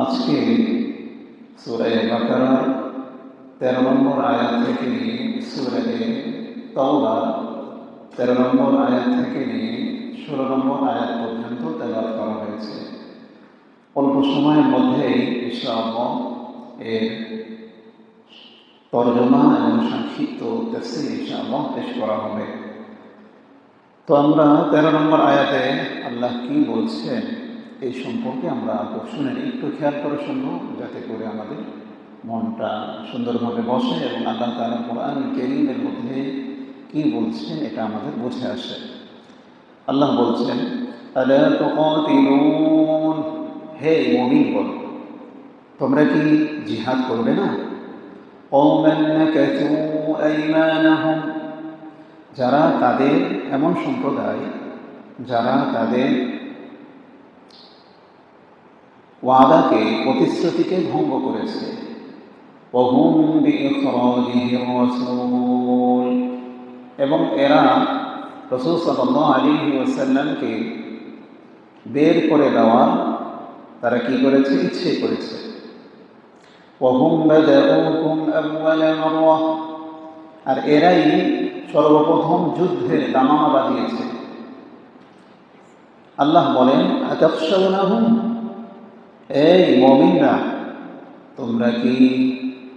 আজকে সূরা বাকারার 13 নম্বর আয়াত থেকে নিয়ে সূরা তাওবার 13 নম্বর আয়াত থেকে নিয়ে 16 নম্বর আয়াত পর্যন্ত তেলাওয়াত করা হয়েছে। অল্প সময়ের মধ্যেই ইনশাআল্লাহ এর তরজমা এবং সংক্ষিপ্ত তাফসীর ইনশাআল্লাহ পেশ করা হবে। তো আমরা 13 নম্বর আয়াতে আল্লাহ কি বলছেন এই সম্পর্কে আমরা শুনে একটু খেয়াল করে শুনবো, যাতে করে আমাদের মনটা সুন্দরভাবে বসে এবং আল্লাহ তাআলা কোরআন কারীমের মধ্যে কি বলছেন এটা আমাদের বুঝে আসে। আল্লাহ বলছেন, আলা তুকাতিলুন, হে মুমিনগণ, তোমরা কি জিহাদ করবে না? কওমান নাকাসু আইমানাহুম, যারা তাদের এমন সম্প্রদায় যারা তাদের ওয়াদাকে প্রতিশ্রুতিকে ভঙ্গ করেছে। ওয়াহুম বিইখরাজিহির রাসূল, এবং এরা রাসূল সাল্লাল্লাহু আলাইহি ওয়াসাল্লামকে বের করে দেওয়ার তারা কি করেছে? ইচ্ছে করেছে। ওয়াহুম বাদাউকুম আউওয়ালা মাররা, আর এরাই সর্বপ্রথম যুদ্ধের দামামা বাঁধিয়েছে। আল্লাহ বলেন, আতাখশাউনাহুম, এই মুমিনরা, তোমরা কি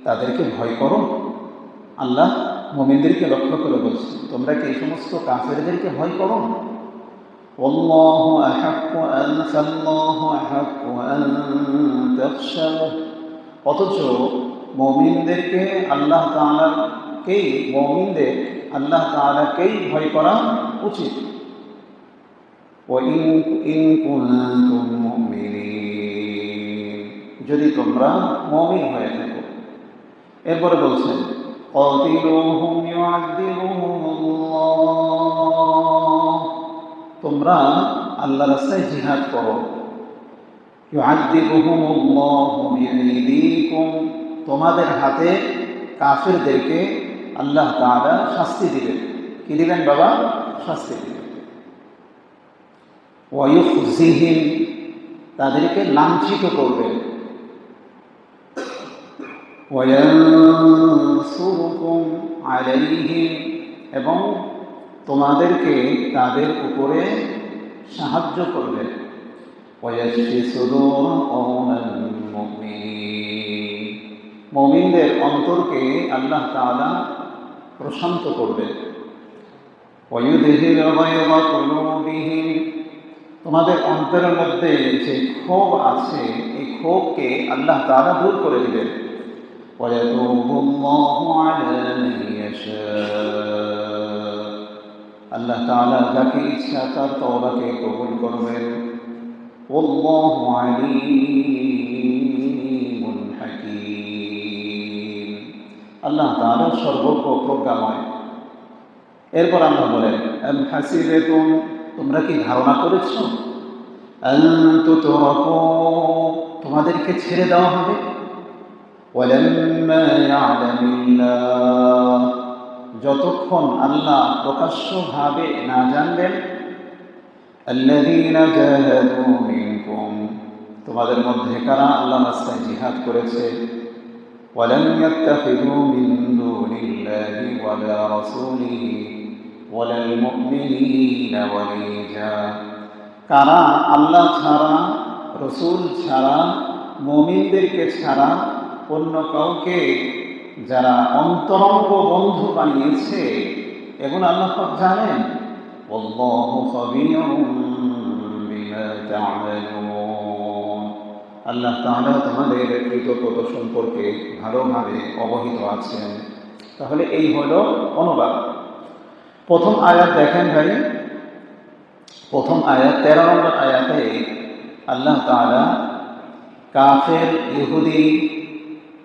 তাদেরকে ভয় করো? আল্লাহ মুমিনদেরকে লক্ষ্য করে বলছেন, তোমরা কি এই সমস্ত কাফেরদেরকে ভয় করো? ওয়াল্লাহু আহাক্কু আন ফাল্লাহু আহাক্কু আন তাখশাউ, অথচ মুমিনদেরকে আল্লাহ তাআলাকেই ভয় করা উচিত। ইন কুনতুম মুমিনিন, যদি তোমরা মুমিন হয়ে থাকো। এরপরে বলছেন, কাতিলুহুম ইউআযিবুহুমুল্লাহ, তোমরা আল্লাহর রাস্তায় জিহাদ করো। ইউআযিবুহুমুল্লাহু বিআইদিকুম, তোমাদের হাতে কাফেরদেরকে আল্লাহ তাআলা শাস্তি দিবেন। কি দিবেন বাবা? শাস্তি দিবেন। ওয়ায়ুখজিহিম, তাদেরকে লাঞ্ছিত করবেন। ওয়ায়ানসুরুকুম আলাইহিম, এবং তোমাদেরকে তাদের উপরে সাহায্য করবেন। ওয়ায়াশফি সুদূর কওমিন মুমিনিন, মুমিনদের অন্তরকে আল্লাহ তাআলা প্রশান্ত করবেন। ওয়ায়ুযহিরু গায়যা কুলুবিহিম, তোমাদের অন্তরের মধ্যে যে ক্ষোভ আছে এই ক্ষোভকে আল্লাহ তাআলা দূর করে দিবেন। ওয়ায়াতুবুল্লাহু আলা মান ইয়াশা, আল্লাহ তাআলা যাকে ইচ্ছা তার তওবাকে কবুল করবেন। ওয়াল্লাহু আলীমুন হাকীম, আল্লাহ তাআলা সর্বজ্ঞ প্রজ্ঞাময়। এরপর আল্লাহ বলেন, আম হাসিবাতুম, তোমরা কি ধারণা করেছো? আন তুতরাকু, তোমাদেরকে ছেড়ে দেওয়া হবে। ওয়ালাম্মা ইয়ালামিল্লাহ, যতক্ষণ আল্লাহ প্রকাশ্যভাবে না জানবেন। আল্লাযীনা জাহাদু মিনকুম, তোমাদের মধ্যে কারা আল্লাহর রাস্তায় জিহাদ করেছে। ওয়ালাম ইয়াত্তাখিযু মিন দুনিল্লাহি ওয়ালা রাসূলিহি ওয়ালাল মুমিনিনা ওয়ালিজা, কারা আল্লাহ ছাড়া, রসুল ছাড়া, মুমিনদেরকে ছাড়া অন্য কাউকে যারা অন্তরঙ্গ বন্ধু বানিয়েছে, এগুলো আল্লাহ পাক জানেন। আল্লাহু খাবীরুম বিমা তা'মালুন, আল্লাহ তাআলা তোমাদের কৃতকর্ম সম্পর্কে ভালোভাবে অবহিত আছেন। তাহলে এই হলো অনুবাদ। প্রথম আয়াত দেখেন ভাই, প্রথম আয়াত 13 নম্বর আয়াতে আল্লাহ তাআলা কাফের ইহুদি,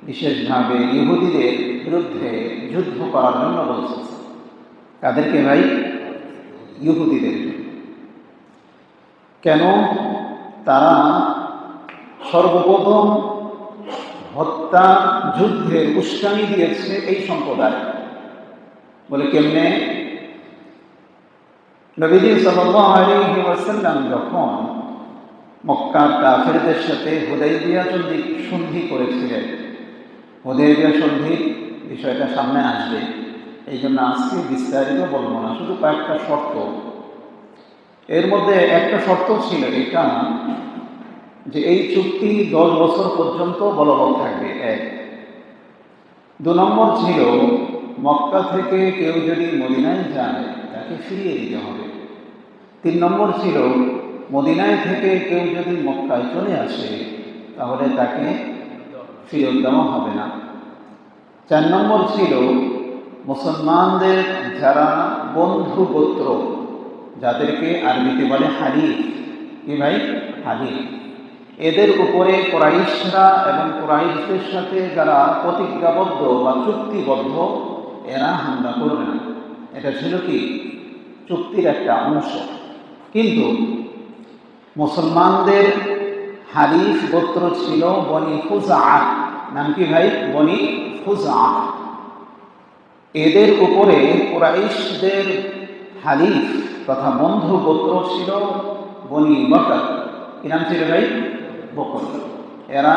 বিশেষভাবে ইহুদিদের বিরুদ্ধে যুদ্ধ করার জন্য বলছে। কাদেরকে ভাই? ইহুদিদের। কেন? তারা সর্বপ্রথম হত্যা যুদ্ধের উস্কানি দিয়েছে এই সম্প্রদায়। বলে কেমনে? নবীজি সাল্লাল্লাহু আলাইহি ওয়াসাল্লাম যখন মক্কার কাফেরদের সাথে হুদাইবিয়া সন্ধি করেছিলেন। হুদাইবিয়া সন্ধির বিষয়টা সামনে আসবে, এই জন্য আজকে বিস্তারিত বলবো না, শুধু কয়েকটা শর্ত। এর মধ্যে একটা শর্ত ছিল এটা যে এই চুক্তি 10 বছর পর্যন্ত বলবৎ থাকবে, এক। 2 নম্বর ছিল মক্কা থেকে কেউ যদি মদিনায় যায় তাকে ফিরিয়ে দিতে হবে। 3 নম্বর ছিল মদিনায় থেকে কেউ যদি মক্কায় চলে আসে তাহলে তাকে ফেরত দেওয়া হবে না। 4 নম্বর ছিল মুসলমানদের যারা বন্ধু গোত্র, যাদেরকে আরবিতে বলে হালিফ, কি ভাই? হালিফ, এদের উপরে কুরাইশরা এবং কুরাইশদের সাথে যারা প্রতিজ্ঞাবদ্ধ বা চুক্তিবদ্ধ, এরা হামলা করবে না। এটা ছিল কি চুক্তির একটা অংশ। কিন্তু মুসলমানদের হালিফ গোত্র ছিল বনি খুজাআ, নাম কি ভাই? বনি খুজাআ। এদের উপরে কুরাইশদের হালিফ তথা বন্ধু গোত্র ছিল বনি বকর, কি নাম ছিল ভাই? বকর। এরা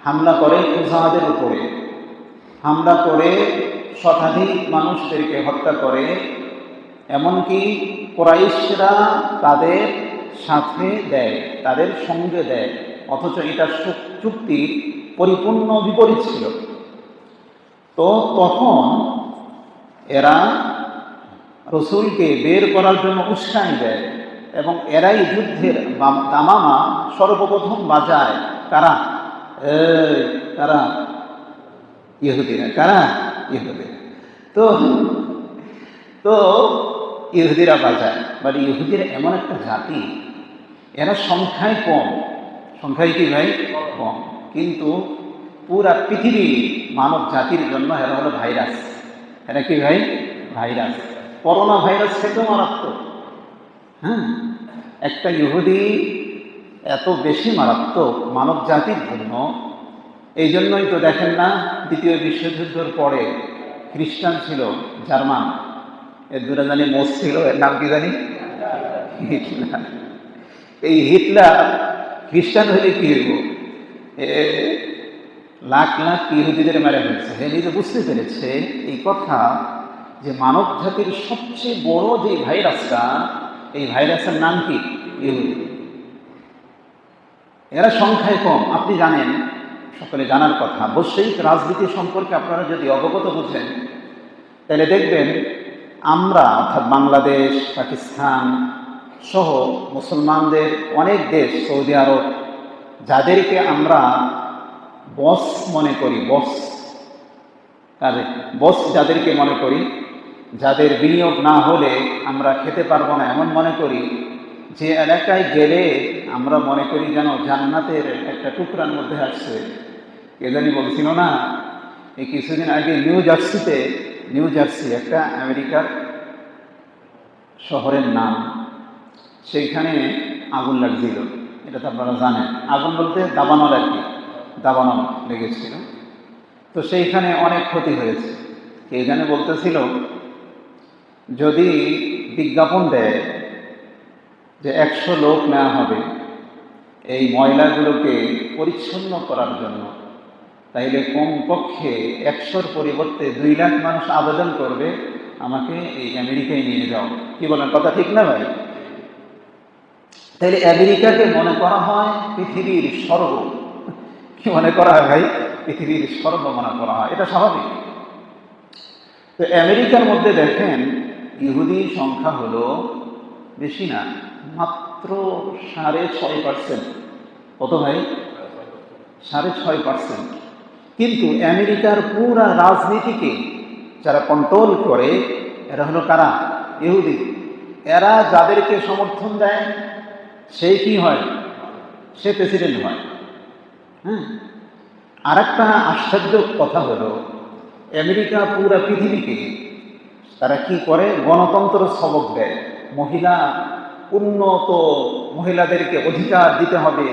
হামলা করে খুজাআদের উপরে, হামলা করে শতাধিক মানুষদেরকে হত্যা করে, এমনকি কুরাইশরা তাদের সাথে দেয়, তাদের সঙ্গে দেয়, অথচ এটা চুক্তির পরিপূর্ণ বিপরীত ছিল। তো তখন এরা রসুলকে বের করার জন্য উস্কানি দেয় এবং এরাই যুদ্ধের দামামা সর্বপ্রথম বাজায়। কারা? কারা? ইহুদিরা। কারা? ইহুদিরা। তো তো ইহুদিরা বাজায়। মানে ইহুদিরা এমন একটা জাতি, এরা সংখ্যায় কম। সংখ্যায় কি ভাই? কম। কিন্তু পুরা পৃথিবীর মানব জাতির জন্য এরা হলো ভাইরাস। এরা কি ভাই? ভাইরাস। করোনা ভাইরাস থেকেও মারাত্মক। হ্যাঁ, একটা ইহুদি এত বেশি মারাত্মক মানব জাতির জন্য। এই জন্যই তো দেখেন না, দ্বিতীয় বিশ্বযুদ্ধের পরে খ্রিস্টান ছিল জার্মান, এর দুটা জানি মোস ছিল, এর নাম কি জানি? হিটলার। এই হিটলার খ্রিস্টান হলে কি হইব? লাখ লাখ ইহুদিদের মেরে ফেলছে। হে নিজে বুঝতে পেরেছে এই কথা যে মানব জাতির সবচেয়ে বড় যে ভাইরাসটা, এই ভাইরাসের নাম কি? ইহুদি। এরা সংখ্যায় কম। আপনি জানেন, সকলে জানার কথা, বৈশ্বিক রাজনীতি সম্পর্কে আপনারা যদি অবগত বুঝেন তাহলে দেখবেন আমরা, অর্থাৎ বাংলাদেশ, পাকিস্তান সহ মুসলমানদের অনেক দেশ, সৌদি আরব, যাদেরকে আমরা বস মনে করি, বস যাদেরকে মনে করি, যাদের বিনিয়োগ না হলে আমরা খেতে পারবো না এমন মনে করি, যে এলাকায় গেলে আমরা মনে করি যেন জান্নাতের একটা টুকরার মধ্যে আসছে। কে জানি বলছিল না এই কিছুদিন আগে নিউ জার্সি একটা আমেরিকার শহরের নাম, সেইখানে আগুন লাগছিল। এটা তো আপনারা জানেন। আগুন বলতে দাবানল আর কি, দাবানল লেগেছিল। তো সেইখানে অনেক ক্ষতি হয়েছে। কে জানে বলতেছিল যদি বিজ্ঞাপন দেয় যে 100 লোক নেওয়া হবে এই ময়লাগুলোকে পরিচ্ছন্ন করার জন্য, তাইলে কমপক্ষে 100-র পরিবর্তে 2 লাখ মানুষ আবেদন করবে আমাকে এই আমেরিকায় নিয়ে যাও। কি বলেন? কথা ঠিক না ভাই? তাইলে আমেরিকাকে মনে করা হয় পৃথিবীর স্বর্গ। কি মনে করা হয় ভাই? পৃথিবীর স্বর্গ মনে করা হয়। এটা স্বাভাবিক। তো আমেরিকার মধ্যে দেখেন ইহুদি সংখ্যা হলো বেশি না, মাত্র 6.5%। কত ভাই? 6.5%। কিন্তু আমেরিকার পুরা রাজনীতিকে যারা কন্ট্রোল করে এরা হলো কারা? ইহুদি। এরা যাদেরকে সমর্থন দেয় সেই কি হয়? সে প্রেসিডেন্ট হয়। হ্যাঁ, আর একটা আশ্চর্য কথা হলো আমেরিকা পুরা পৃথিবীকে তারা কি করে? গণতন্ত্র সবক দেয়। উন্নত মহিলাদেরকে অধিকার দিতে হবে,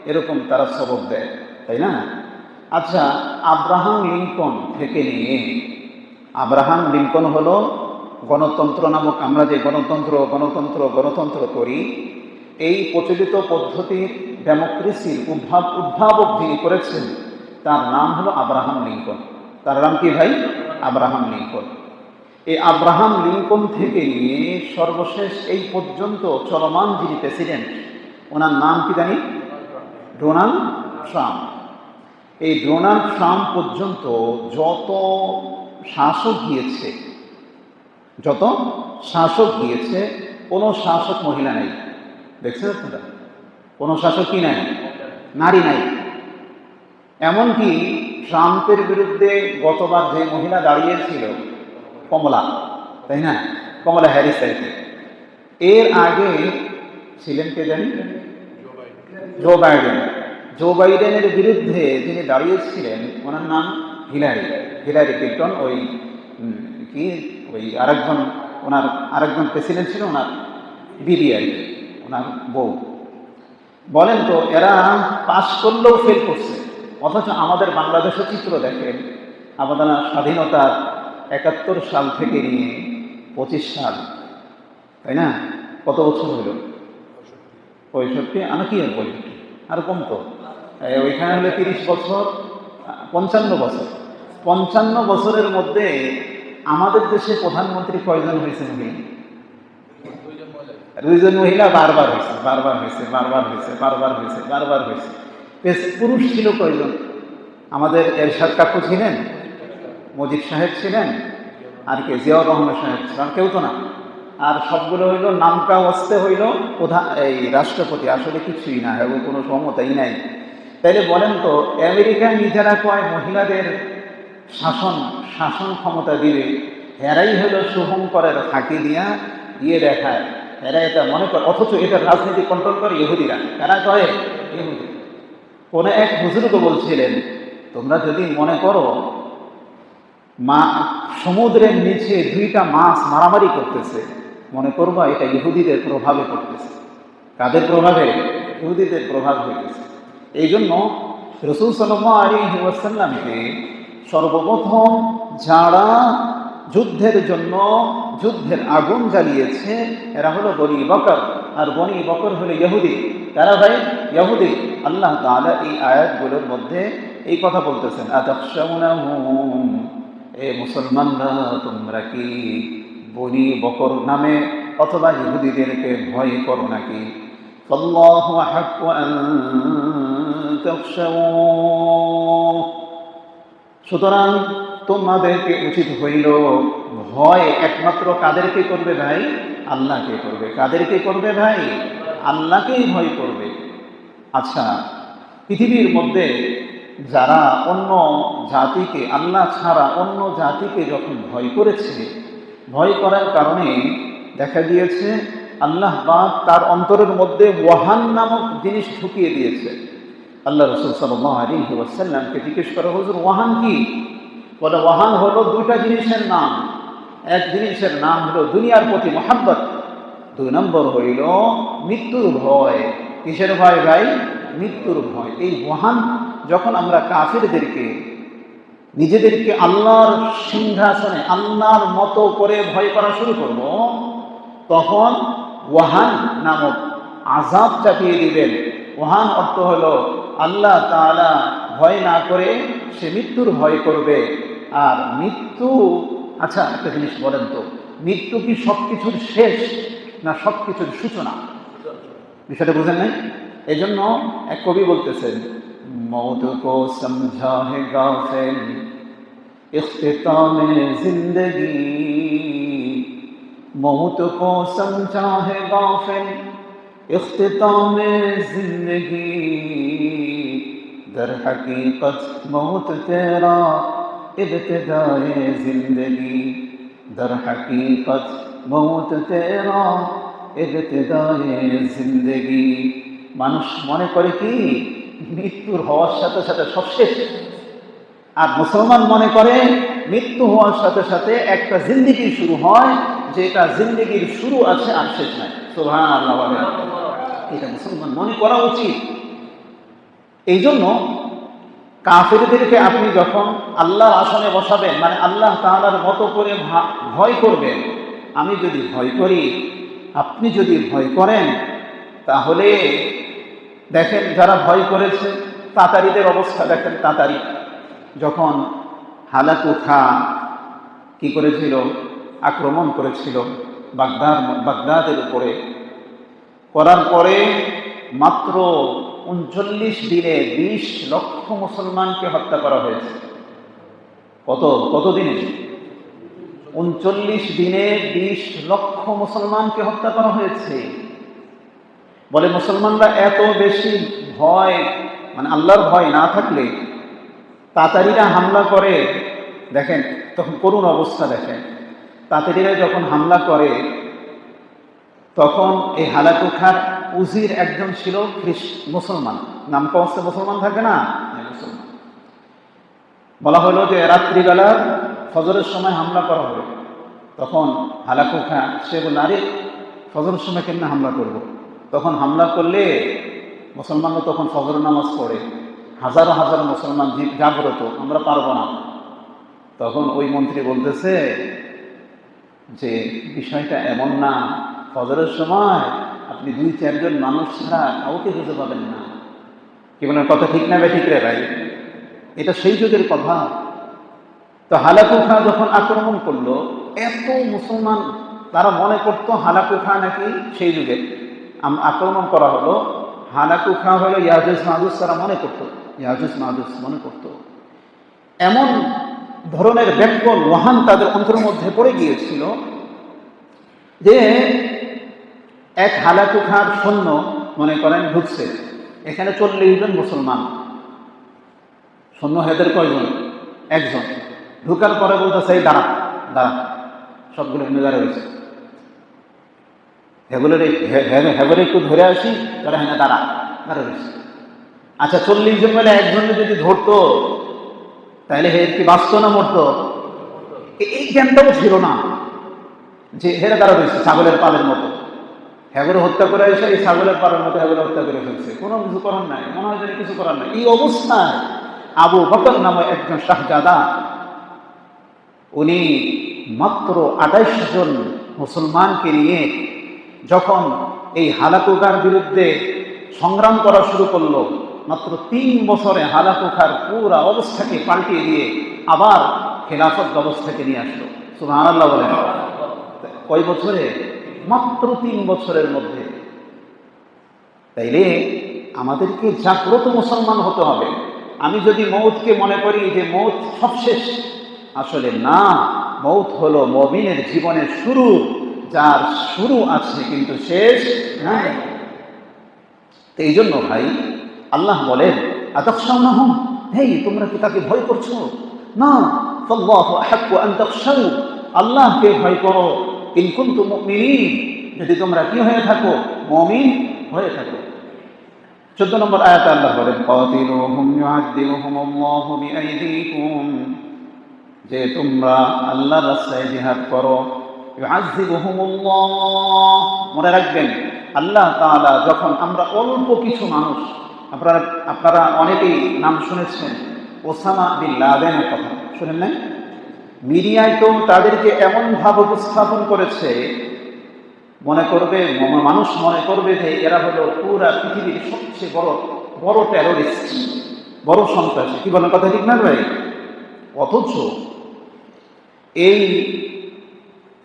এরকম তারা সবক দেয়, তাই না? আচ্ছা, আব্রাহাম লিঙ্কন থেকে নিয়ে, আব্রাহাম লিঙ্কন হলো গণতন্ত্র নামক, আমরা যে গণতন্ত্র গণতন্ত্র গণতন্ত্র করি, এই প্রচলিত পদ্ধতির ডেমোক্রেসির উদ্ভাবক যিনি করেছেন তার নাম হলো আব্রাহাম লিঙ্কন। তার নাম কি ভাই? Abraham Lincoln. এই আব্রাহাম লিঙ্কন থেকে নিয়ে সর্বশেষ এই পর্যন্ত চলমান যিনি প্রেসিডেন্ট, ওনার নাম কি জানি? Donald Trump. এই ডোনাল্ড ট্রাম্প পর্যন্ত যত শাসক গিয়েছে কোনো শাসক মহিলা নাই। দেখছেন আপনারা? কোনো শাসক কি নাই? নারী নাই। এমনকি ট্রাম্পের বিরুদ্ধে গতবার যে মহিলা দাঁড়িয়েছিল কমলা, তাই না? কমলা হ্যারিস আর কি। এর আগে ছিলেন কে জানি? Joe Biden. জো বাইডেনের বিরুদ্ধে যিনি দাঁড়িয়েছিলেন ওনার নাম হিলারি ক্লিন্টন। ওই আরেকজন প্রেসিডেন্ট ছিল ওনার বিবি আর কি, ওনার বউ। বলেন তো এরা পাশ করলেও ফেল করছে। অথচ আমাদের বাংলাদেশের চিত্র দেখেন, আমাদের স্বাধীনতার ৭১ সাল থেকে নিয়ে ২৫ সাল, তাই না? কত বছর হইল? ৬৫ কি আর বলি, আর কম তো। ওইখানে হলে ৩০ বছর, ৫৫ বছর। ৫৫ বছরের মধ্যে আমাদের দেশে প্রধানমন্ত্রী কয়জন হয়েছে? দুইজন মহিলা। বারবার হয়েছে। পুরুষ ছিল কয়জন? আমাদের এরশাদ কাকু ছিলেন, মজিদ সাহেব ছিলেন, আর কে? জিয়াউর রহমান সাহেব ছিলেন। কেউ তো না। আর সবগুলো হইল নামকা অস্তে হইল এই রাষ্ট্রপতি। আসলে কিছুই না, এবং কোনো ক্ষমতাই নাই। তাইলে বলেন তো আমেরিকা নিজেরা কয় মহিলাদের শাসন ক্ষমতা দিবে, এরাই হলো শুভঙ্করের ফাঁকি দিয়ে দেখায়। এরা এটা মনে করে, অথচ এটা রাজনীতি কন্ট্রোল করে ইহুদিরা। কারা কয়? ইহুদি। কোন এক বুজুর্গ বলছিলেন, তোমরা যদি মনে করো সমুদ্রের নিচে 2টা মাছ মারামারি করতেছে, মনে করবা এটা ইহুদিদের প্রভাবে করতেছে। কাদের প্রভাবে? ইহুদিদের প্রভাব হইতেছে। এই জন্য রাসূল সাল্লাল্লাহু আলাইহি ওয়াসাল্লামকে সর্বপ্রথম যারা যুদ্ধের জন্য যুদ্ধের আগুন জ্বালিয়েছে এরা হলো বনি বকর। আর বনি বকর হলো ইহুদি। তারা ভাই ইহুদি। আল্লাহ তাআলা এই আয়াতগুলোর মধ্যে এই কথা বলতেছেন, আতাখশাউনাহুম, এ মুসলমানরা তোমরা কি বনি বকর নামে অথবা ইহুদিদেরকে ভয় করো নাকি? আল্লাহু আহাক্কু আন তাখশাউ, সুতরাং তোমাদেরকে উচিত হইল ভয় একমাত্র কাদেরকে করবে ভাই? আল্লাহকে করবে। কাদেরকে করবে ভাই? আল্লাহকেই ভয় করবে। আচ্ছা, পৃথিবীর মধ্যে যারা অন্য জাতিকে, আল্লাহ ছাড়া অন্য জাতিকে যখন ভয় করেছে, ভয় করার কারণে দেখা গিয়েছে আল্লাহ পাক তার অন্তরের মধ্যে ওয়াহান নামক জিনিস ঢুকিয়ে দিয়েছে। আল্লাহ রাসূল সাল্লাল্লাহু আলাইহি ওয়াসাল্লামকে জিজ্ঞেস করা, হুজুর ওয়াহান কি? বলে ওয়াহান হলো 2টা জিনিসের নাম। এক জিনিসের নাম হলো দুনিয়ার প্রতি মহাব্বত, 2 নম্বর হইল মৃত্যুর ভয়। কিসের ভয় ভাই? মৃত্যুর ভয়। এই ওয়াহান যখন আমরা কাফিরদেরকে নিজেদেরকে আল্লাহর সিংহাসনে আল্লাহর মতো করে ভয় করা শুরু করব, তখন ওয়াহান নামক আযাব চাপিয়ে দিবেন। ওয়াহান অর্থ হলো আল্লাহ তাআলা ভয় না করে সে মৃত্যুর ভয় করবে। আর মৃত্যু, আচ্ছা একটা জিনিস বলেন তো, মৃত্যু কি সবকিছুর শেষ না সবকিছুর সূচনা? বিষয়টা বুঝেন নাই? এই জন্য এক কবি বলতেছেন, মৌত কো সমঝা হে গাফিল ইখতিতামে জিন্দগি, মৌত কো সমঝা হে গাফিল ইখতিতামে জিন্দগি, দর হकीकत मौत तेरा इब्तिदाए जिंदगी, दर हकीकत मौत तेरा इब्तिदाए जिंदगी। মানুষ মনে করে কি মৃত্যুর হওয়ার সাথে সাথে সব শেষ, আর মুসলমান মনে করে মৃত্যু হওয়ার সাথে সাথে একটা জিন্দেগি শুরু হয়, যেটা জিন্দেগির শুরু আছে আর শেষ নাই। সুবহানাল্লাহ। এটা মুসলমান মনে করা উচিত। এই জন্য কাফেরদেরকে আপনি যখন আল্লাহর আসনে বসাবেন, মানে আল্লাহ তাআলার মতো করে ভয় করবেন। আমি যদি ভয় করি, আপনি যদি ভয় করেন, তাহলে দেখেন যারা ভয় করেছে, তাতারিদের অবস্থা দেখেন। তাতারি যখন হালাকু খা কি করেছিল, আক্রমণ করেছিল বাগদাদের উপরে, করার পরে মাত্র ৩৯ দিনে ২০ লক্ষ মুসলমানকে হত্যা করা হয়েছে। কত দিনে? ৩৯ দিনে ২০ লক্ষ মুসলমানকে হত্যা করা হয়েছে। বলে মুসলমানরা এত বেশি ভয়, মানে আল্লাহর ভয় না থাকলে তাতারিরা হামলা করে। দেখেন তখন করুণ অবস্থা দেখেন, তাতারিরা যখন হামলা করে তখন এই হালাকু খার উজির একজন ছিল মুসলমান, নাম কমসে মুসলমান থাকে না, মুসলমান। বলা হলো যে রাত্রিবেলা ফজরের সময় হামলা করা হবে। তখন হালাকু খা সে বলল, আরে ফজরের সময় কেমনে হামলা করব? তখন হামলা করলে মুসলমানরা তখন ফজর নামাজ পড়ে, হাজারো হাজারো মুসলমান জাগ্রত, আমরা পারবো না। তখন ওই মন্ত্রী বলতেছে যে বিষয়টা এমন না, ফজরের সময় আপনি ২-৪ জন মানুষ ছাড়া কাউকে খুঁজে পাবেন না। কি বলেন, কথা ঠিক না ঠিক রে ভাই? এটা সেই যুগের কথা। তো হালাকু খা যখন আক্রমণ করলো, এত মুসলমান তারা মনে করতো হালাকু খা নাকি সেই যুগে আক্রমণ করা হলো, হালাকু খা হলো ইয়াজুজ মাজুজ, তারা মনে করতো ইয়াজুজ মাজুজ মনে করতো। এমন ধরনের ব্যাকরণ ওয়াহান তাদের অন্তরের মধ্যে পড়ে গিয়েছিল যে এক হালাকু খার সৈন্য মনে করেন ঢুকছে, এখানে ৪০ জন মুসলমান সৈন্য, হেদের কয়জন? একজন। ঢুকার পরে বলতেছে, এই দাঁড়া দাঁড়া, সবগুলো হেনে দাঁড়া রয়েছে, হেগুলো একটু ধরে আসি, তারা হেনে দাঁড়া রয়েছে। আচ্ছা ৪০ জন মিলে একজনে যদি ধরতো তাহলে হে কি বাঁচত না মরতো? এই জ্ঞানটাও ছিল না যে হেরা দাঁড়া রয়েছে ছাগলের পালের মতো, হেগুলো হত্যা করে এসে এই ছাগলের পালের মতো হেগুলো হত্যা করে ফেলছে, কোনো কিছু করার নাই, মনে হয় যেন কিছু করার নাই। এই অবস্থায় আবু বকর নামে একজন শাহজাদা, উনি মাত্র ২৮ জন মুসলমানকে নিয়ে যখন এই হালাকুখার বিরুদ্ধে সংগ্রাম করা শুরু করলো, মাত্র ৩ বছরে হালাকুখার পুরা অবস্থাকে পাল্টিয়ে দিয়ে আবার খেলাফত ব্যবস্থাকে নিয়ে আসলো। সুবহানাল্লাহ বলেন। কয় বছরে? মাত্র ৩ বছরের মধ্যে। তাইলে আমাদেরকে জাগ্রত মুসলমান হতে হবে। আমি যদি মৌতকে মনে করি যে মৌত সব শেষ, আসলে না, মৌত হলো মুমিনের জীবনের শুরু, যার শুরু আছে কিন্তু শেষ নাই। এই জন্য ভাই আল্লাহ বলেন, আতাখশাউনাহুম, হেই তোমরা কি তাকে ভয় করছো না? ফাল্লাহু আহাক্কু আন তাখশাউ, আল্লাহকে ভয় করো। ইন কুনতুম মুমিনিন, যদি তোমরা কি হয়ে থাকো? মুমিন হয়ে থাকো। 14 নম্বর আয়াতে আল্লাহ বলেন, কাতিলুহুম ইউআযযিবুহুমুল্লাহু বিআইদিকুম, যে তোমরা আল্লাহর রাস্তায় জিহাদ করো। ইউআযযিবুহুমুল্লাহ, মনে রাখবেন আল্লাহ তাআলা যখন আমরা অল্প কিছু মানুষ, আপনারা অনেকেই নাম শুনেছেন ওসামা বিন লাদেনের কথা, শুনেন নাই? মিডিয়ায় তো তাদেরকে এমন ভাব উপস্থাপন করেছে, মানুষ মনে করবে যে এরা হলো পুরা পৃথিবীর সবচেয়ে বড় টেরোরিস্ট, বড় সন্ত্রাসী। কি বলেন, কথা ঠিক না ভাই? অথচ এই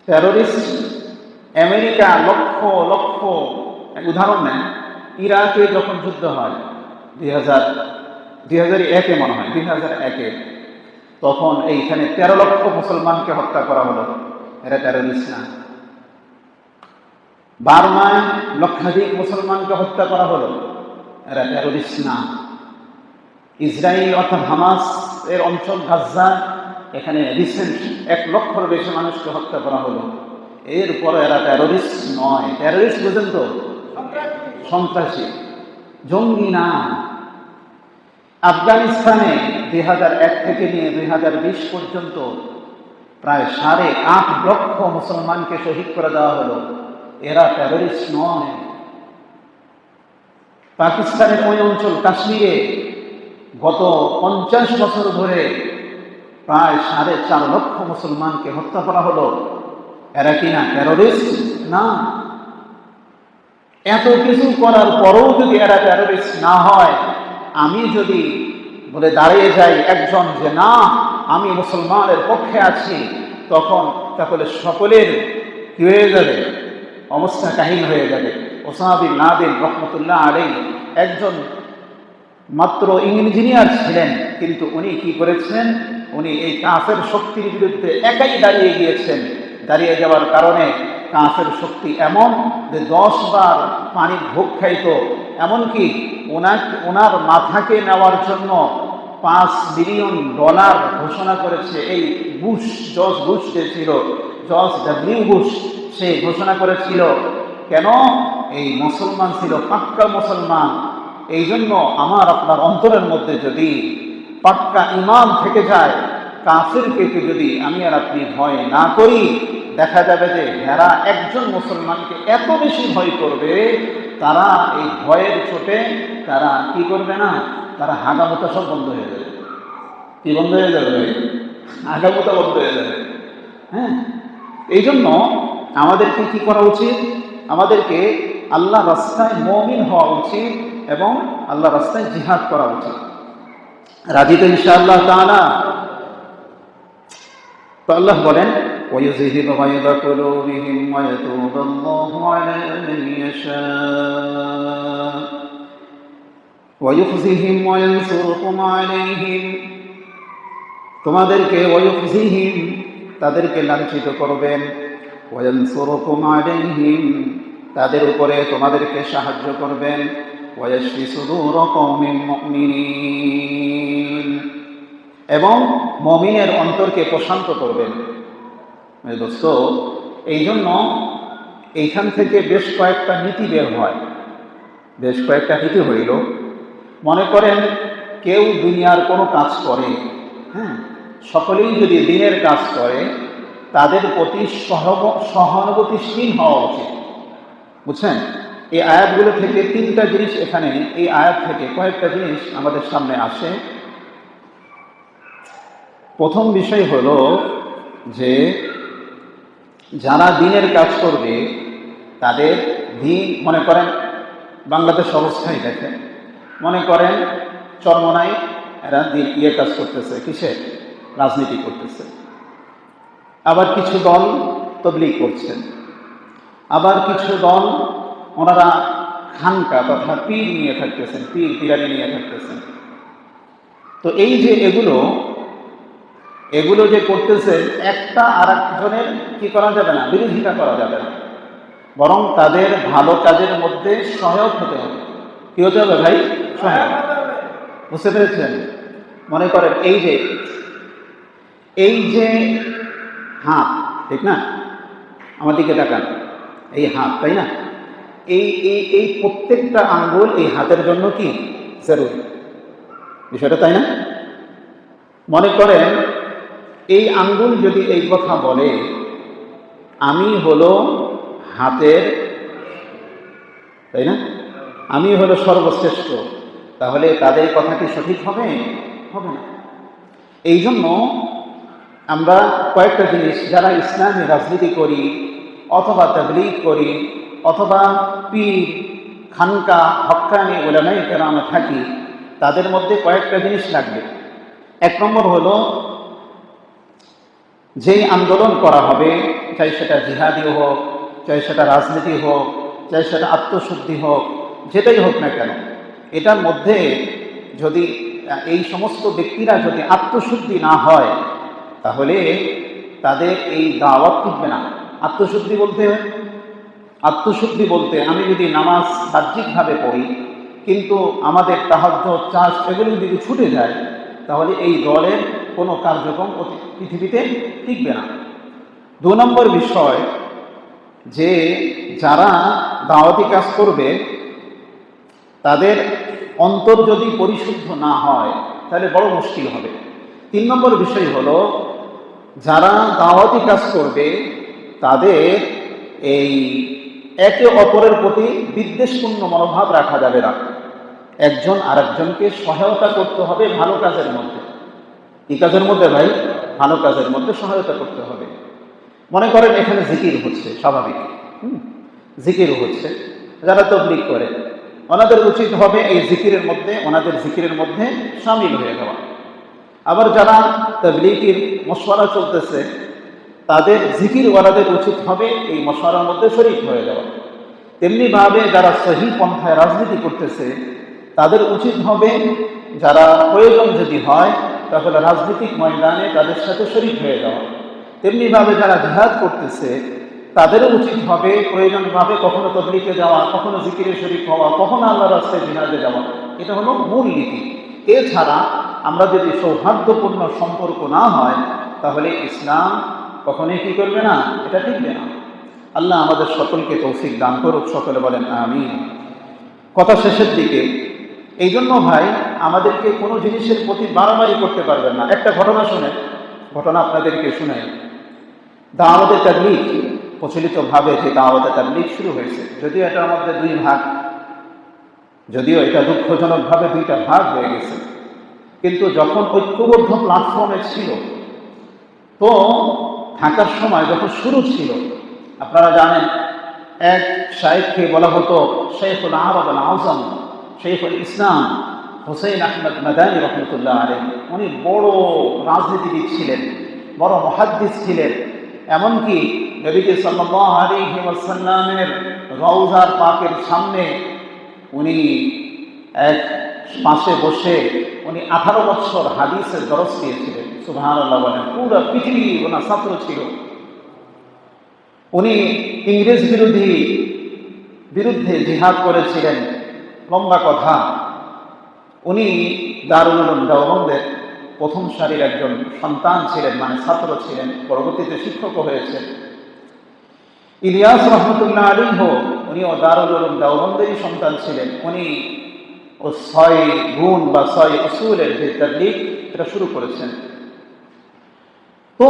টেরোরিস্ট আমেরিকা লক্ষ লক্ষ, উদাহরণ নেন, ইরাকে যখন যুদ্ধ হয় 2001-এ মনে হয়, 2001-এ, তখন এইখানে 13 লক্ষ মুসলমানকে হত্যা করা হলো। এরা টেরোরিস্ট না? বার্মায় লক্ষাধিক মুসলমানকে হত্যা করা হলো, এরা টেরোরিস্ট না? ইসরায়েল অর্থাৎ হামাস এর অঞ্চল গাজ্জা, এখানে রিসেন্ট 1 লক্ষের বেশি মানুষকে হত্যা করা হলো, এরপরে এরা টেরোরিস্ট নয়। টেরোরিস্ট বুঝেন তো? সন্ত্রাসী, জঙ্গি না। আফগানিস্তানে 2001 থেকে নিয়ে 2020 পর্যন্ত প্রায় 8.5 লক্ষ মুসলমানকে শহীদ করে দেওয়া হলো, এরা টেরোরিস্ট নয়। পাকিস্তানের ওই অঞ্চল কাশ্মীরে গত 50 বছর ধরে প্রায় 4.5 লক্ষ মুসলমানকে হত্যা করা হলো, এরা কি না টেরোরিস্ট? না। এত কিছু করার পরেও যদি এরা টেররিস্ট না হয়, আমি যদি বলে দাঁড়িয়ে যাই একজন যে না আমি মুসলমানের পক্ষে আছি, তখন তাহলে সকলের কি হয়ে যাবে, অবস্থা কাহিল হয়ে যাবে। ওসামা বিন লাদেন রহমতুল্লাহ আলাইহি একজন মাত্র ইঞ্জিনিয়ার ছিলেন, কিন্তু উনি কি করেছেন, উনি এই কাফের শক্তির বিরুদ্ধে একাই দাঁড়িয়ে গিয়েছেন। দাঁড়িয়ে যাওয়ার কারণে কাফের শক্তি এমন যে 10 বার পানির ভোগ খাইত। এমনকি ওনার মাথাকে নেওয়ার জন্য $5 বিলিয়ন ঘোষণা করেছে এই জর্জ বুশ যে ছিল, জর্জ ডব্লিউ বুশ, সে ঘোষণা করেছিল। কেন? এই মুসলমান ছিল পাক্কা মুসলমান। এই জন্য আমার আপনার অন্তরের মধ্যে যদি পাক্কা ঈমান থেকে যায়, কাফিরকে যদি আমি আর আপনি ভয় না করি, দেখা যাবে যে এরা একজন মুসলমানকে এত বেশি ভয় করবে, তারা এই ভয়ের চোটে তারা কি করবে না, তারা হাগামোতা সব বন্ধ হয়ে যাবে। কি বন্ধ হয়ে যাবে? হাগামোতা বন্ধ হয়ে যাবে। হ্যাঁ, এই জন্য আমাদেরকে কি করা উচিত? আমাদেরকে আল্লাহ রাস্তায় মুমিন হওয়া উচিত এবং আল্লাহ রাস্তায় জিহাদ করা উচিত। রাজি তো ইনশাআল্লাহ তাআলা? তো আল্লাহ বলেন وَيُذْهِبَ غَيْظَ قُلُوبِهِمْ وَيَتُوبَ اللَّهُ عَلَى مَن يَشَاءُ وَيُخْزِهِمْ وَيَنصُرُكُمْ عَلَيْهِمْ। তোমাদেরকে ওয়ায়ুখজিহিম, তাদেরকে লাঞ্ছিত করবেন, ওয়ায়ানসুরুকুম আলাইহিম, তাদের উপরে তোমাদেরকে সাহায্য করবেন, ওয়ায়াশফি সুদূর কওমিন মুমিনিন, এবং মুমিনের অন্তরকে প্রশান্ত করবেন। দোস্ত, এই জন্য এইখান থেকে বেশ কয়েকটা নীতি বের হয়। বেশ কয়েকটা নীতি হইল, মনে করেন কেউ দুনিয়ার কোনো কাজ করে, হ্যাঁ, সকলেই যদি দিনের কাজ করে, তাদের প্রতি সহানুভূতিশীল হওয়া উচিত। বুঝছেন? এই আয়াতগুলো থেকে 3টা জিনিস, এখানে এই আয়াত থেকে কয়েকটা জিনিস আমাদের সামনে আসে। প্রথম বিষয় হলো যে যারা দিনের কাজ করবে তাদের দিন, মনে করেন বাংলাদেশ অবস্থায় দেখেন, মনে করেন চরমনাই এরা কাজ করতেছে, কিসে? রাজনীতি করতেছে। আবার কিছু দল তবলিগ করছেন, আবার কিছু দল ওনারা খানকা তথা পীর নিয়ে থাকতেছেন, পীরানি নিয়ে থাকতেছেন। তো এই যে এগুলো যে করতেছেন, একটা আর একজনের কি করা যাবে না, বিরোধিতা করা যাবে না, বরং তাদের ভালো কাজের মধ্যে সহায়ক হতে হবে। কি হতে হবে ভাই? সহায়ক। বুঝতে পেরেছেন? মনে করেন এই যে হাত, ঠিক না? আমার দিকে তাকান, এই হাত, তাই না? এই প্রত্যেকটা আঙ্গুল এই হাতের জন্য কি জরুরি বিষয়টা, তাই না? মনে করেন এই আঙ্গুল যদি এই কথা বলে, আমি হলো হাতের, তাই না, আমি হলো সর্বশ্রেষ্ঠ, তাহলে তাদের কথা কি সঠিক হবে? হবে না। এই জন্য আমরা কয়েকটা জিনিস, যারা ইসলামী রাজনীতি করি অথবা তাবলীগ করি অথবা পীর, খানকা, হক্কানি উলামায়ে কেরামে থাকি, তাদের মধ্যে কয়েকটা জিনিস লাগবে। 1 নম্বর হলো, যেই আন্দোলন করা হবে, চাই সেটা জিহাদি হোক, চাই সেটা রাজনীতি হোক, চাই সেটা আত্মশুদ্ধি হোক, যেটাই হোক না কেন, এটার মধ্যে যদি এই সমস্ত ব্যক্তিরা যদি আত্মশুদ্ধি না হয়, তাহলে তাদের এই দাওয়াত টিকবে না। আত্মশুদ্ধি বলতে আমি যদি নামাজ বাহ্যিকভাবে পড়ি, কিন্তু আমাদের তাহাজ্জুদ, চাষ এগুলো যদি ছুটে যায়, তাহলে এই দলের কোনো কার্যক্রম পৃথিবীতে টিকবে না। 2 নম্বর বিষয়, যে যারা দাওয়াতি কাজ করবে তাদের অন্তর যদি পরিশুদ্ধ না হয়, তাহলে বড় মুশকিল হবে। 3 নম্বর বিষয় হলো, যারা দাওয়াতি কাজ করবে তাদের এই একে অপরের প্রতি বিদ্বেষপূর্ণ মনোভাব রাখা যাবে না। একজন আরেকজনকে সহায়তা করতে হবে ভালো কাজের মধ্যে। কি কাজের মধ্যে ভাই? ভালো কাজের মধ্যে সহায়তা করতে হবে। মনে করেন এখানে জিকির হচ্ছে, স্বাভাবিক, জিকির হচ্ছে, যারা তবলিগ করে, ওনাদের উচিত হবে এই জিকিরের মধ্যে, ওনাদের জিকিরের মধ্যে শামিল হয়ে যাওয়া। আবার যারা তবলিগের মশওয়ারা চলতেছে, তাদের জিকির ওয়ালাদের উচিত হবে এই মশওয়ারার মধ্যে শরীক হয়ে যাওয়া। তেমনিভাবে যারা সহি পন্থায় রাজনীতি করতেছে, তাদের উচিত হবে যারা প্রয়োজন যদি হয় তাহলে রাজনৈতিক ময়দানে তাদের সাথে শরীক হয়ে যাওয়া। তেমনিভাবে যারা জিহাদ করতেছে, তাদেরও উচিত হবে প্রয়োজনভাবে কখনো তবলিগে যাওয়া, কখনো জিকিরে শরীক হওয়া, কখনো আল্লাহর রাস্তায় জিহাদে যাওয়া। এটা হলো মূল নীতি। এছাড়া আমরা যদি সৌহার্দ্যপূর্ণ সম্পর্ক না হয়, তাহলে ইসলাম কখনোই কি করবে না, এটা টিকবে না। আল্লাহ আমাদের সকলকে তৌফিক দান করুক, সকলে বলেন আমিন। কথা শেষের দিকে, এই জন্য ভাই আমাদেরকে কোনো জিনিসের প্রতি বাড়াবাড়ি করতে পারবেন না। একটা ঘটনা আপনাদেরকে শুনে, দাওয়াতে তাবলীগ প্রচলিতভাবে যে দাওয়াতে তাবলীগ শুরু হয়েছে, যদিও এটার মধ্যে দুই ভাগ, যদিও এটা দুঃখজনকভাবে দুইটা ভাগ হয়ে গেছে, কিন্তু যখন ঐক্যবদ্ধ প্ল্যাটফর্মে ছিল, তো থাকার সময় যখন শুরু ছিল, আপনারা জানেন এক শাইখকে বলা হতো শাইখুল আরব আল আযম, শাইখুল ইসলাম হুসাইন আহমদ মাদানী রহমতুল্লাহ আলাইহি। উনি বড় রাজনীতিবিদ ছিলেন, বড় মুহাদ্দিস ছিলেন। এমনকি নবীজি সাল্লাল্লাহু আলাইহি ওয়াসাল্লামের রওজার পাকের সামনে উনি এক পাশে বসে উনি 18 বছর হাদিসের দরস দিয়েছিলেন। সুবহানাল্লাহ বলেন। পুরো পৃথিবী ওনার ছাত্র ছিল। উনি ইংরেজ বিরুদ্ধে জিহাদ করেছিলেন, লম্বা কথা। উনি দারুল উলুম দেওবন্দের প্রথম সারির একজন সন্তান ছিলেন, মানে ছাত্র ছিলেন, পরবর্তীতে শিক্ষক হয়েছেন। ইলিয়াস রহমতুল্লাহ আলাইহি, উনিও দারুল উলুম দেওবন্দেরই সন্তান ছিলেন। উনি 6 গুণ বা 6 উসুলের যে তাবলীগ, এটা শুরু করেছেন। তো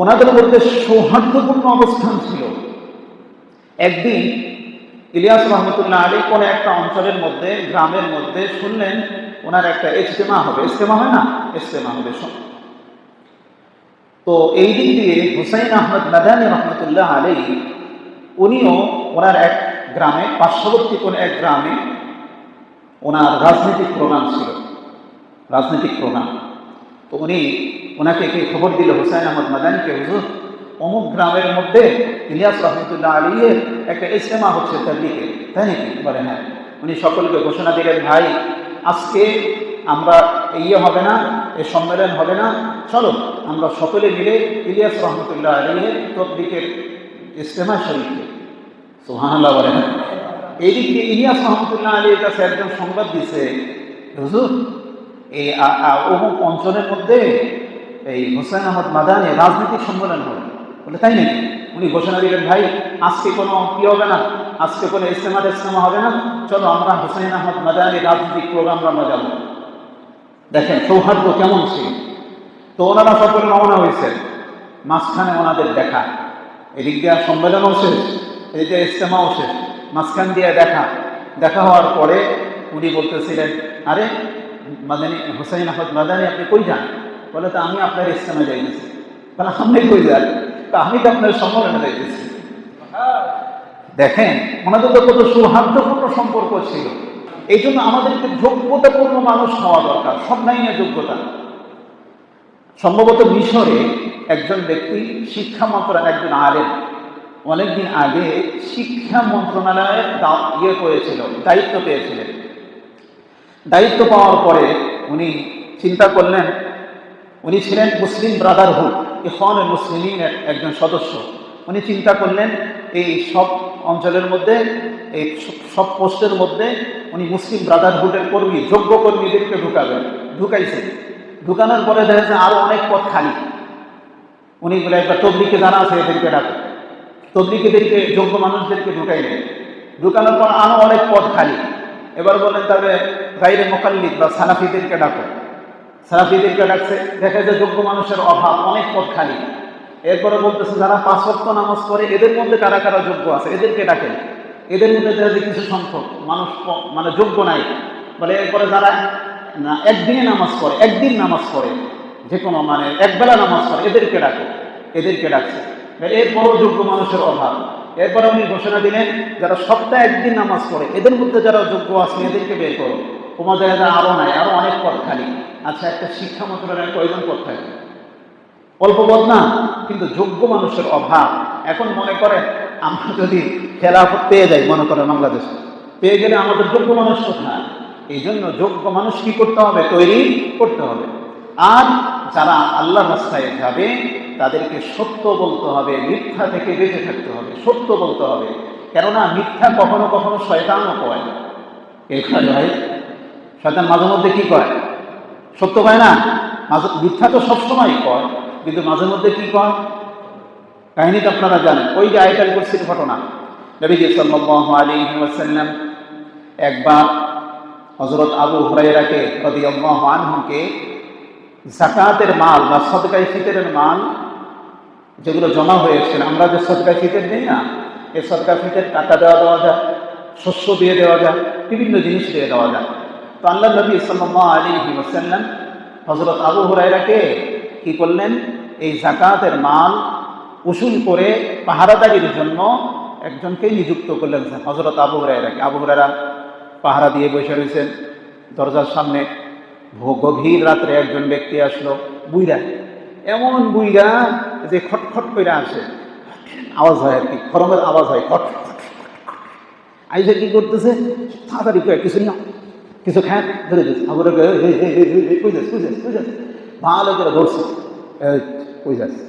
ওনাদের মধ্যে সৌহার্দ্যপূর্ণ অবস্থান ছিল। একদিন ইলিয়াস রহমতুল্লাহ আলাইহি কোন একটা অঞ্চলের মধ্যে, গ্রামের মধ্যে শুনলেন ওনার একটা ইজতেমা হবে। ইজতেমা হয় না, ইজতেমা হবে। তো এই দিক দিয়ে হুসাইন আহমদ মাদানী রহমতুল্লাহ আলাইহি উনিও ওনার এক গ্রামে, পার্শ্ববর্তী কোন এক গ্রামে ওনার রাজনৈতিক প্রোগ্রাম ছিল, রাজনৈতিক প্রোগ্রাম। তো উনি ওনাকে খবর দিল, হুসাইন আহমদ মাদানীকে, হুজুর অমুক গ্রামের মধ্যে ইলিয়াস রহমতুল্লাহ আলাইহির একটা ইজতেমা হচ্ছে তাবলীগে। তাই নাকি? বলে হ্যাঁ। উনি সকলকে ঘোষণা দিলেন, ভাই আজকে আমরা হবে না, এই সম্মেলন হবে না, চলো আমরা সকলে মিলে ইলিয়াস রহমতুল্লাহ আলাইহির তাবলীগের ইজতেমা শরীক হই। সুবহানাল্লাহ বলে হ্যাঁ। এই দিক দিয়ে ইলিয়াস রহমতুল্লাহ আলাইহির কাছে একজন সংবাদ দিছে, হুজুর এই অমুক অঞ্চলের মধ্যে এই হুসাইন আহমদ মাদানী রাজনৈতিক সম্মেলন হবে। বলে তাই নাকি? উনি ঘোষণা দিলেন, ভাই আজকে কোনো কি হবে না, আজকে কোনো ইজতেমা হবে না, চলো আমরা হুসাইন আহমদ মাদানী রাজনৈতিক প্রোগ্রাম আমরা যাব। দেখেন সৌহার্দ্য কেমন ছিল। তো ওনারা সকলে রওনা হয়েছে, মাঝখানে ওনাদের দেখা, এদিক দিয়ে সম্মেলনও শেষ, এদিক দিয়ে ইজতেমাও শেষ, মাঝখান দিয়ে দেখা হওয়ার পরে উনি বলতেছিলেন, আরে মাদানী, হুসাইন আহমদ মাদানী আপনি কই যান? বলে তো আমি আপনার ইজতেমা যাইতেছি। বলে আপনি কই যান? তা আমি তো আপনার সম্মেলনে যাইতেছি। দেখেন ওনাদের তো কত সৌহার্দ্যপূর্ণ সম্পর্ক ছিল। এই জন্য আমাদেরকে যোগ্যতাপূর্ণ মানুষ হওয়া দরকার, সব লাইনে যোগ্যতা। সম্ভবত মিশরে একজন ব্যক্তি শিক্ষা মন্ত্রণালয়ের একজন আলেম, অনেকদিন আগে শিক্ষা মন্ত্রণালয়ের করেছিল, দায়িত্ব পেয়েছিলেন। দায়িত্ব পাওয়ার পরে উনি চিন্তা করলেন, উনি ছিলেন মুসলিম ব্রাদারহুড, ইখওয়ানুল মুসলিমিনের একজন সদস্য। উনি চিন্তা করলেন এই সব অঞ্চলের মধ্যে, এই সব পোস্টের মধ্যে উনি মুসলিম ব্রাদারহুডের কর্মী, যোগ্য কর্মীদেরকে ঢুকাইছে। ঢুকানোর পরে দেখা যাচ্ছে আরো অনেক পদ খালি। উনি বলে একবার তবলিগে জানা আছে এদেরকে ডাকো, তবলিগীদেরকে, যোগ্য মানুষদেরকে ঢুকাইলেন। ঢুকানোর পর আরো অনেক পদ খালি। এবার বলেন তবে গায়রে মুকাল্লিদ বা সালাফিদেরকে ডাকো, সালাফিদেরকে ডাকছে, দেখা যায় যোগ্য মানুষের অভাব, অনেক পদ খালি। এরপরে বলতেছে যারা 5 ওয়াক্ত নামাজ পড়ে এদের মধ্যে কারা কারা যোগ্য আছে এদেরকে ডাকেন। এদের মধ্যে দেখা যায় কিছু সংখ্যক মানুষ মানে যোগ্য নাই। বলে এরপরে যারা একদিনে নামাজ পড়ে, একদিন নামাজ পড়ে, যে কোনো মানে একবেলা নামাজ পড়ে, এদেরকে ডাকো, এদেরকে ডাকছে। এরপরও যোগ্য মানুষের অভাব। এরপরে উনি ঘোষণা দিলেন, যারা সপ্তাহে একদিন নামাজ পড়ে এদের মধ্যে যারা যোগ্য আছে এদেরকে বের করো। তোমাদের আরো নাই, আরো অনেক পদ খালি। আচ্ছা, একটা শিক্ষা মন্ত্রণালয়ের কয়জন পদ থাকে? অল্প পদ না, কিন্তু যোগ্য মানুষের অভাব। এখন মনে করেন আমরা যদি খেলাফত পেয়ে যাই, মনে করেন বাংলাদেশে পেয়ে গেলে আমাদের যোগ্য মানুষ কোথায়? এই জন্য যোগ্য মানুষ কি করতে হবে? তৈরি করতে হবে। আর যারা আল্লাহর রাস্তায় যাবে তাদেরকে সত্য বলতে হবে, মিথ্যা থেকে বেঁচে থাকতে হবে। সত্য বলতে হবে, কেননা মিথ্যা কখনো কখনো শয়তানও কয়। এই ভাই, শয়তান মাঝে মধ্যে কি কয়? সত্য কয় না। মিথ্যা তো সবসময় কয়, কিন্তু মাঝে মধ্যে কি কয়? কাহিনীটা আপনারা জানেন। ওই যে আয়াতুল কুরসির ঘটনা, নবীজি সাল্লাল্লাহু আলাইহি ওয়াসাল্লাম একবার হযরত আবু হুরায়রাকে রাদিয়াল্লাহু আনহুকে যাকাতের মাল বা সদকায়ে ফিতরের মাল যেগুলো জমা হয়েছে, আমরা যে সদকায়ে ফিতর দিই না, এই সদকায়ে ফিতর টাকা দেওয়া যায়, শস্য দিয়ে দেওয়া যায়, বিভিন্ন জিনিস দিয়ে দেওয়া যায়। তো আল্লাহ নবী সাল্লাল্লাহু আলাইহি ওয়াসাল্লাম হযরত আবু হুরায়রাকে কি করলেন? এই যাকাতের মাল উসুল করে পাহারাদারির জন্য একজনকে নিযুক্ত করলেন, হযরত আবু হুরায়রাকে। আবু হুরায়রা পাহারা দিয়ে বসে রয়েছেন দরজার সামনে। গভীর রাত্রে একজন ব্যক্তি আসলো, বুইরা, এমন বুইরা যে খটখট করে আসে, আওয়াজ হয় আর কি, খরমের আওয়াজ হয়, খট খট। আইসা কি করতেছে? তাড়াতাড়ি করে কিছু না কিছু খায় ধরে দিচ্ছে। আবুরাকে ভালো করে ধরছে, কই যাচ্ছে?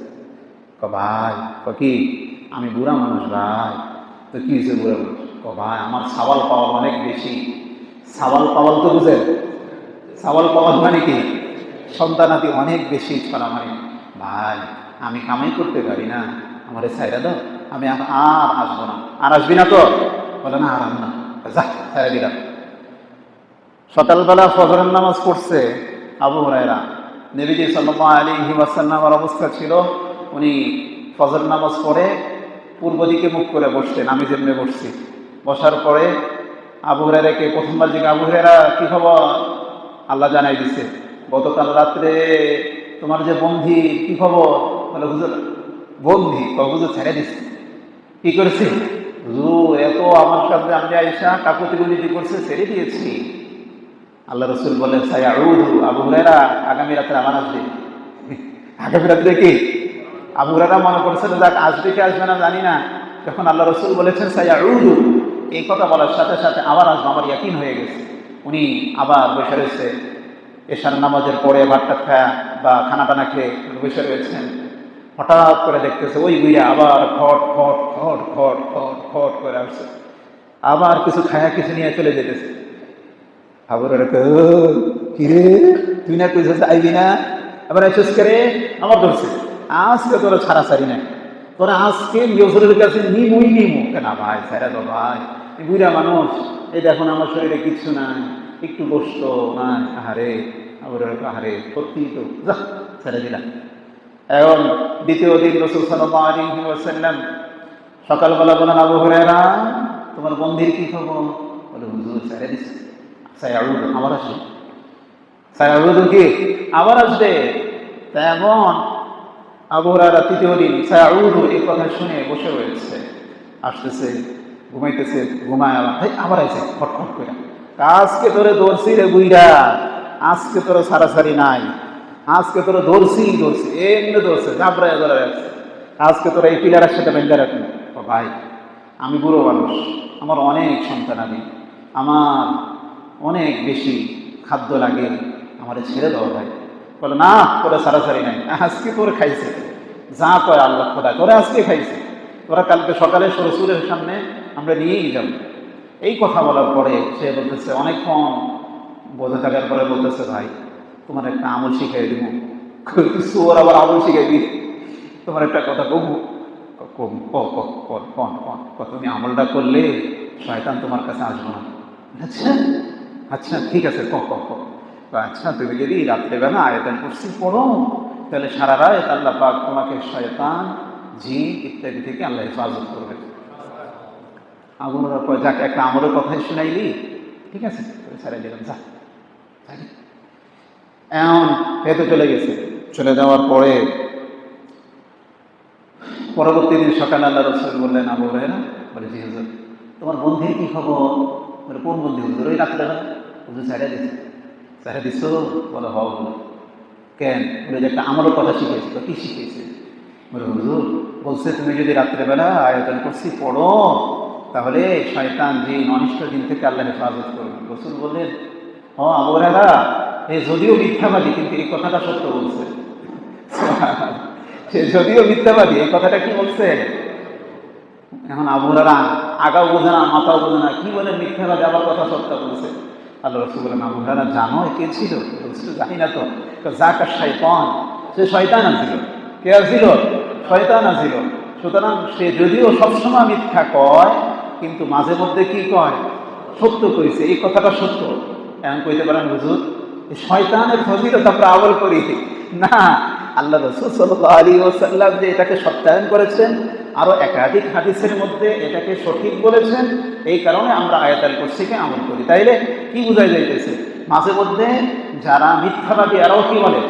ভাই কি, আমি বুড়া মানুষ ভাই। তো কি হয়েছে বুড়া মানুষ? ভাই আমার সাওয়াল পাওয়াল অনেক বেশি। সাওয়াল পাওয়াল তো বুঝেন? সাওয়াল পাওয়াল মানে কি? সন্তানাদি অনেক বেশি ছড়া। মানে ভাই আমি কামাই করতে পারি না, আমার ছাইরা দাও, আমি আর আসবো না। আর আসবি না তো? বলে না, আর না, যা ছাইরা দিলাম। সকালবেলা ফজরের নামাজ পড়ছে আবু হুরায়রা। নবীজি সাল্লাল্লাহু আলাইহি ওয়াসাল্লামের অবস্থা ছিল, উনি ফজর নামাজ পড়ে পূর্ব দিকে মুখ করে বসতেন, আমি যেমনি বসছি। বসার পরে আবু হুরায়রাকে প্রথমবার জিজ্ঞাসা, আবু হুরায়রা কি খবর? আল্লাহ জানাই দিছে, গতকাল রাত্রে তোমার যে বন্ধি কি খবর? বলে হুজুর বন্ধি? হুজুর ছেড়ে দিচ্ছে। কি করেছে? হুজুর এত আমার সাথে আমি আইসা কাকুতি গুলিটি করছে, ছেড়ে দিয়েছি। আল্লাহ রসুল বলেন, সায়াউদু, আবু হুরায়রা আগামী রাত্রে আবার আসবে। আগামী রাত্রে কি? আবু হুরায়রা মনে করছিল যাক আসবে কি আসবে না জানি না, যখন আল্লাহ রসুল বলেছেন সায়াউদু, এই কথা বলার সাথে সাথে আবার আসবে, আমার ইয়াকিন হয়ে গেছে। উনি আবার বসে রয়েছে, এশার নামাজের পরে ভাতটা খায়া বা খানা টানা খেয়ে বসে রয়েছেন। হঠাৎ করে দেখতেছে ওই বুইরা আবার খট খট খট খট খট খট করে আসছে, আবার কিছু খায়া কিছু নিয়ে চলে যেতেছে। আবার কিরে তুই না তুই আইবি না, আবার আইসস করে আমার ধরছে, আজকে তোরা ছাড়াছাড়ি নাই, তোরা আজকে ইয়সরের কাছে নিমুই নিমু। কেন ভাই ছাড়া তো ভাই, বুড়া মানুষ, এই দেখুন আমার শরীরে কিচ্ছু নাই, একটু কষ্ট নাই, আহারে। আবার আহারে সত্যি তো, যা ছেড়ে দিলাম। এখন দ্বিতীয় দিন রাসূল সাল্লাল্লাহু আলাইহি ওয়াসাল্লাম সকালবেলা বলেন, আবু হুরায়রা তোমার বন্ধুর কি খবর? বলে হুজুর ছেড়ে দিচ্ছে। সায়াউদ, আবার আসবে। সায়াউদ কি? আবার আসবে। তেমন আবু হুরায়রা তৃতীয় দিন সায়াউদ এই কথা শুনে বসে রয়েছে, আসতেছে, ঘুমাইতেছে, ঘুমায় আবার আইছে খটখট করে। আজকে তোরে ধরছি রে বুইরা, আজকে তোরা সারাসারি নাই, আজকে তোরা ধরছি এমনি ধরছে, ঘাবড়ায় ধরে রাখছে, আজকে তোরা এই পিলারের সাথে বেঁধে রাখুন। ভাই আমি বুড়ো মানুষ, আমার অনেক সন্তানাদি, আমার অনেক বেশি খাদ্য লাগে, আমার ছেড়ে দাও ভাই। বলে না, তোরা সারাসারি নাই, আজকে তোরা খাইছে, যা কয় আল্লাহ খোদা, তোরা আজকে খাইছে, তোরা কালকে সকালে রসূলের সামনে আমরা নিয়েই যাব। এই কথা বলার পরে সে বলতেছে, অনেকক্ষণ বোঝা থাকার পরে বলতেছে, ভাই তোমার একটা আমল শিখাই দিব। ওর আবার আমল শিখাই দিই, তোমার একটা কথা কবু তুমি আমলটা করলে শয়তান তোমার কাছে আসবো না। আচ্ছা আচ্ছা ঠিক আছে, আচ্ছা তুমি যদি রাত্রেবেলা আয়াতুল কুরসি পড়ো তাহলে সারা রাত আল্লাহ পাক তোমাকে শয়তান, জিন ইত্যাদি থেকে আল্লাহ হেফাজত করবে। আগুনের পর যাকে একটা আমলের কথাই শুনাইলি, ঠিক আছে ছাড়াই দিলাম, যা। এমন হেঁটে চলে গেছে। চলে যাওয়ার পরে পরবর্তী দিন সকালে আল্লাহ রাসূল বললেন, আবু হুরায়রা, বলে জি হুজুর। তোমার বন্ধুর কি খবর? বলে কোন বন্ধু হুজুর? ওই রাত্রেবেলা হুজুর ছাড়া দিছো? বলে হ হুজুর। কেন? বলে যে একটা আমারও কথা শিখেছি। তো কি শিখেছে? বলে হুজুর বলছে তুমি যদি রাত্রেবেলা আয়াতুল কুরসি পড়ো তাহলে শয়তান জিন অনিষ্ট দিন থেকে আল্লাহ হেফাজত করবে। রাসূল বললেন, হ আবু হুরায়রা, এ যদিও মিথ্যাবাদী কিন্তু এই কথাটা সত্য বলছে। সে যদিও মিথ্যাবাদী এই কথাটা কি বলছে? এখন আবু হুরায়রা আগাও বোঝে না মাথাও বোঝে না, কি বলে মিথ্যাবাদী আবার কথা সত্য বলছে। আল্লাহ রাসূল বলেন, আবু হুরায়রা জানো কে ছিল? বলছিল জানি না তো। যাকা শয়তান, সে শয়তান আছিল। কে আছিল? শয়তান আছিল। সুতরাং সে যদিও সবসময় মিথ্যা কয় কিন্তু মাঝে মধ্যে কি কয়? সত্য কইছে, এই কথাটা সত্য। এমন কইতে পারেন হুজুর এই শয়তানের ফজিলত আমরা আমল করি না। আল্লাহ রাসূল সাল্লাল্লাহু আলাইহি ওয়াসাল্লাম যে এটাকে সত্যায়ন করেছেন, আরো একাধিক হাদিসের মধ্যে এটাকে সঠিক বলেছেন, এই কারণে আমরা আয়াতুল কুরসিকে আমল করি। তাইলে কি বোঝাই যাইতেছে? মাঝে মধ্যে যারা মিথ্যাবাদী এরাও কি বলে?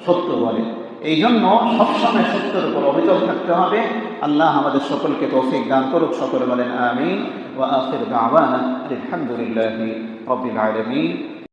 সত্য বলে। এই জন্য সবসময় সত্যের উপর অবিচল থাকতে হবে। আল্লাহ আমাদের সকলকে তৌফিক দান করুক। সকলে বলেন আমিন। ওয়া আখির দাওয়ানা আলহামদুলিল্লাহি রাব্বিল আলামিন।